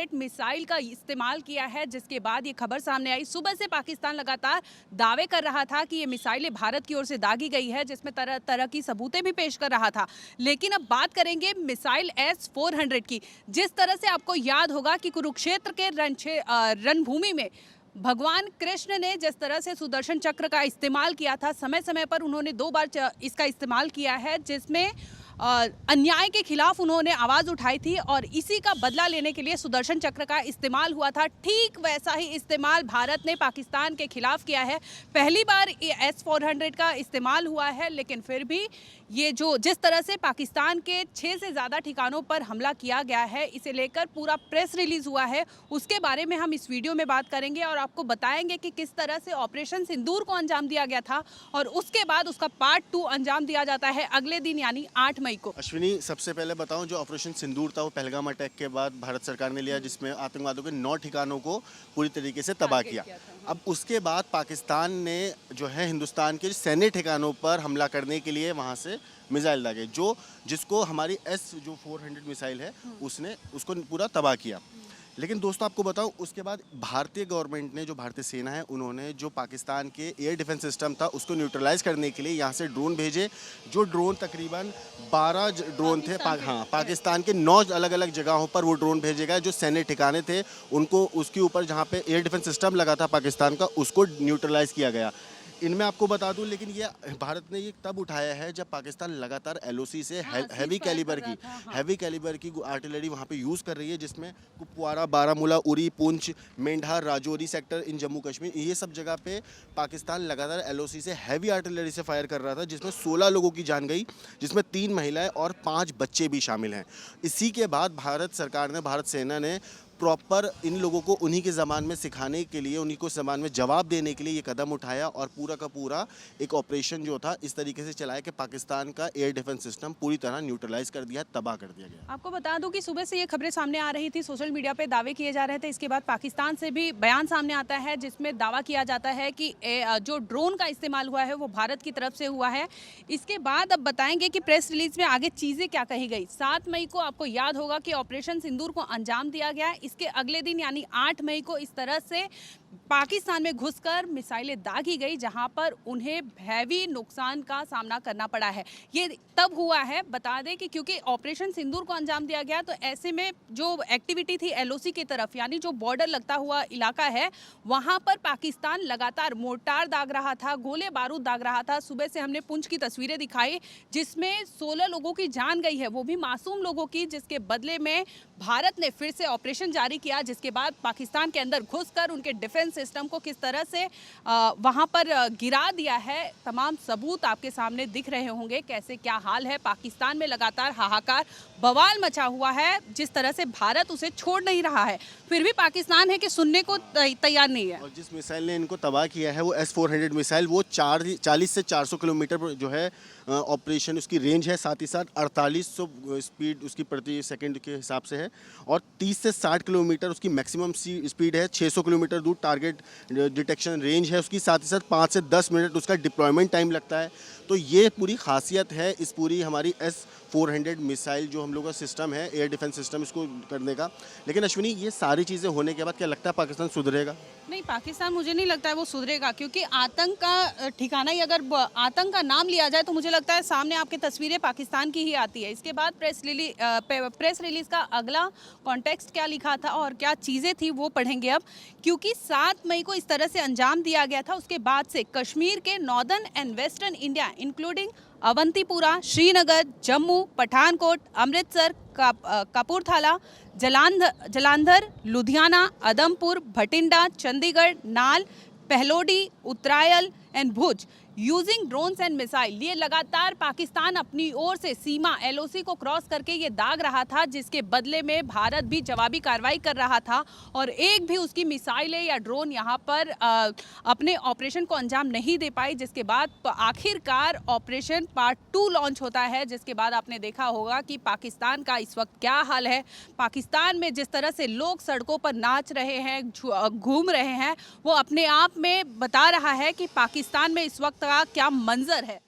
400 missile का इस्तेमाल किया है, जिसके बाद ये खबर सामने आई। सुबह से पाकिस्तान लगातार दावे कर रहा था कि ये मिसाइलें भारत की ओर से दागी गई है, जिसमें तरह तरह की सबूतें भी पेश कर रहा था। लेकिन अब बात करेंगे मिसाइल S-400 की। जिस तरह से आपको याद होगा कि कुरुक्षेत्र के रणभूमि में भगवान कृष्ण ने जिस तरह से सुदर्शन चक्र का इस्तेमाल किया था, समय समय पर उन्होंने 2 बार इसका इस्तेमाल किया है, जिसमें अन्याय के खिलाफ उन्होंने आवाज़ उठाई थी और इसी का बदला लेने के लिए सुदर्शन चक्र का इस्तेमाल हुआ था। ठीक वैसा ही इस्तेमाल भारत ने पाकिस्तान के खिलाफ किया है। पहली बार S-400 का इस्तेमाल हुआ है, लेकिन फिर भी ये जिस तरह से पाकिस्तान के 6 से ज़्यादा ठिकानों पर हमला किया गया है, इसे लेकर पूरा प्रेस रिलीज़ हुआ है। उसके बारे में हम इस वीडियो में बात करेंगे और आपको बताएंगे कि किस तरह से ऑपरेशन सिंदूर को अंजाम दिया गया था और उसके बाद उसका पार्ट 2 अंजाम दिया जाता है अगले दिन, यानी 8 मई को। अश्विनी, सबसे पहले बताऊं, जो ऑपरेशन सिंदूर था वो पहलगाम अटैक के बाद भारत सरकार ने लिया, जिसमें आतंकवादियों के 9 ठिकानों को पूरी तरीके से तबाह किया। अब उसके बाद पाकिस्तान ने जो है हिंदुस्तान के सैन्य ठिकानों पर हमला करने के लिए वहां से मिसाइल दागे, जिसको हमारी S-400 मिसाइल है उसने उसको पूरा तबाह किया। लेकिन दोस्तों, आपको बताऊं, उसके बाद भारतीय गवर्नमेंट ने, जो भारतीय सेना है, उन्होंने जो पाकिस्तान के एयर डिफेंस सिस्टम था उसको न्यूट्रलाइज करने के लिए यहाँ से ड्रोन भेजे। जो ड्रोन तकरीबन 12 ड्रोन थे, पाकिस्तान के 9 अलग अलग जगहों पर वो ड्रोन भेजे गए। जो सैन्य ठिकाने थे उनको, उसके ऊपर जहाँ पे एयर डिफेंस सिस्टम लगा था पाकिस्तान का, उसको न्यूट्रलाइज किया गया। इनमें आपको बता दूं, लेकिन ये भारत ने ये तब उठाया है जब पाकिस्तान लगातार LOC से हैवी कैलिबर की आर्टिलरी वहाँ पे यूज़ कर रही है, जिसमें कुपवारा, बारामूला, उरी, पुंछ, मेंढा, राजौरी सेक्टर इन जम्मू कश्मीर, ये सब जगह पे पाकिस्तान लगातार LOC से हैवी आर्टिलरी से फायर कर रहा था, जिसमें 16 लोगों की जान गई, जिसमें 3 महिलाएं और 5 बच्चे भी शामिल हैं। इसी के बाद भारत सेना ने प्रॉपर इन लोगों को उन्हीं के ज़बान में सिखाने के लिए, उन्हीं को ज़बान में जवाब देने के लिए ये कदम उठाया और पूरा का पूरा एक ऑपरेशन जो था इस तरीके से चलाया कि पाकिस्तान का एयर डिफेंस सिस्टम पूरी तरह न्यूट्रलाइज कर दिया, तबाह कर दिया गया। आपको बता दूं कि सुबह से ये खबरें सामने आ रही थी, सोशल मीडिया पे दावे किए जा रहे थे। इसके बाद पाकिस्तान से भी बयान सामने आता है, जिसमें दावा किया जाता है कि जो ड्रोन का इस्तेमाल हुआ है वो भारत की तरफ से हुआ है। इसके बाद अब बताएंगे कि प्रेस रिलीज में आगे चीज़ें क्या कही गई। 7 मई को आपको याद होगा कि ऑपरेशन सिंदूर को अंजाम दिया गया। इसके अगले दिन यानी 8 मई को इस तरह से पाकिस्तान में घुसकर मिसाइलें दागी गई, जहां पर उन्हें हैवी नुकसान का सामना करना पड़ा है। ये तब हुआ है, बता दें कि क्योंकि ऑपरेशन सिंदूर को अंजाम दिया गया, तो ऐसे में जो एक्टिविटी थी LOC की तरफ, यानी जो बॉर्डर लगता हुआ इलाका है, वहां पर पाकिस्तान लगातार मोर्टार दाग रहा था, गोले बारूद दाग रहा था। सुबह से हमने पुंछ की तस्वीरें दिखाई, जिसमें 16 लोगों की जान गई है, वो भी मासूम लोगों की, जिसके बदले में भारत ने फिर से ऑपरेशन जारी किया, जिसके बाद पाकिस्तान के अंदर घुसकर उनके डिफेंस सिस्टम को किस तरह से वहां पर गिरा दिया है। तमाम सबूत आपके सामने दिख रहे होंगे, कैसे क्या हाल है। पाकिस्तान में लगातार हाहाकार, बवाल मचा हुआ है, जिस तरह से भारत उसे छोड़ नहीं रहा है, फिर भी पाकिस्तान है कि सुनने को तैयार नहीं है। और जिस मिसाइल ने इनको तबाह किया है वो S-400 मिसाइल, वो 40 से 400 किलोमीटर पर जो है ऑपरेशन उसकी रेंज है, साथ ही साथ 4800 स्पीड उसकी प्रति सेकंड के हिसाब से है, और 30 से 60 किलोमीटर उसकी मैक्सिमम स्पीड है। 600 किलोमीटर दूर टारगेट डिटेक्शन रेंज है उसकी, साथ ही साथ 5 से 10 मिनट उसका डिप्लॉयमेंट टाइम लगता है। तो ये पूरी खासियत है इस पूरी हमारी S-400 मिसाइल जो हम लोग का सिस्टम है, एयर डिफेंस सिस्टम, इसको करने का। लेकिन अश्विनी, ये सारी चीज़ें होने के बाद क्या लगता है पाकिस्तान सुधरेगा? नहीं, पाकिस्तान मुझे नहीं लगता है वो सुधरेगा, क्योंकि आतंक का ठिकाना ही, अगर आतंक का नाम लिया जाए तो मुझे लगता है सामने आपकी तस्वीरें पाकिस्तान की ही आती है। इसके बाद प्रेस रिलीज का अगला कॉन्टेक्स्ट क्या लिखा था और क्या चीज़ें थी वो पढ़ेंगे अब, क्योंकि 7 मई को इस तरह से अंजाम दिया गया था। उसके बाद से कश्मीर के northern and western India including Avantipura, Srinagar, Jammu, Pathankot, Amritsar, Kapurthala, Jalandhar, Ludhiana, Udhampur, Bathinda, Chandigarh, Nal, Phalodi, Uttarlai and Bhuj using drones and missile, ये लगातार पाकिस्तान अपनी ओर से सीमा LOC को क्रॉस करके ये दाग रहा था, जिसके बदले में भारत भी जवाबी कार्रवाई कर रहा था और एक भी उसकी मिसाइलें या ड्रोन यहाँ पर अपने ऑपरेशन को अंजाम नहीं दे पाई। जिसके बाद आखिरकार ऑपरेशन पार्ट 2 लॉन्च होता है, जिसके बाद आपने देखा होगा कि पाकिस्तान का इस वक्त क्या हाल है। पाकिस्तान में जिस तरह से लोग सड़कों पर नाच रहे हैं, घूम रहे हैं, वो अपने आप में बता रहा है कि पाकिस्तान में इस वक्त का क्या मंजर है।